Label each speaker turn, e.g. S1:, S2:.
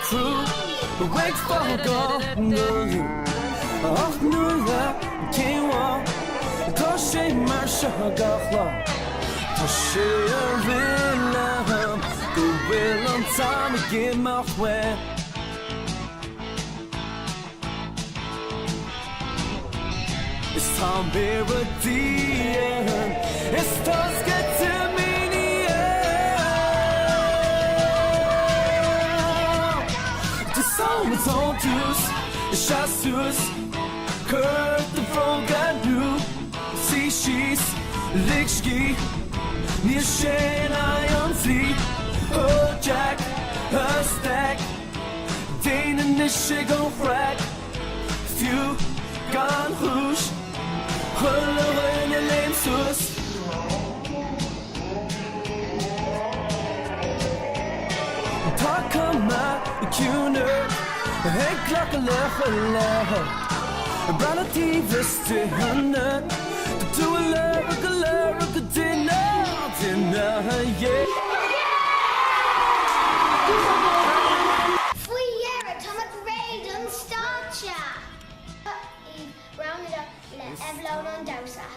S1: true. But wait for God, no. Oh, no, I can't walk. Toshi Marshagahla. Toshi Villam. The will on time to give my way. It's time Meridian. It's Tuscan to me. It's all juice, chassus, Kurt the frog and you. See she's Lichki, near Shane Iron Sea. Oh, Jack, her stack, Dane and the Shigon frack. Few gone whoosh, Hullo and your lame sus. Talk on my cuner. Hey, clock a level. Relativist to hundred. To a level, dinner, yeah.
S2: 3-year atomic radon starcher. Rounded up, let Evlon on Dosa.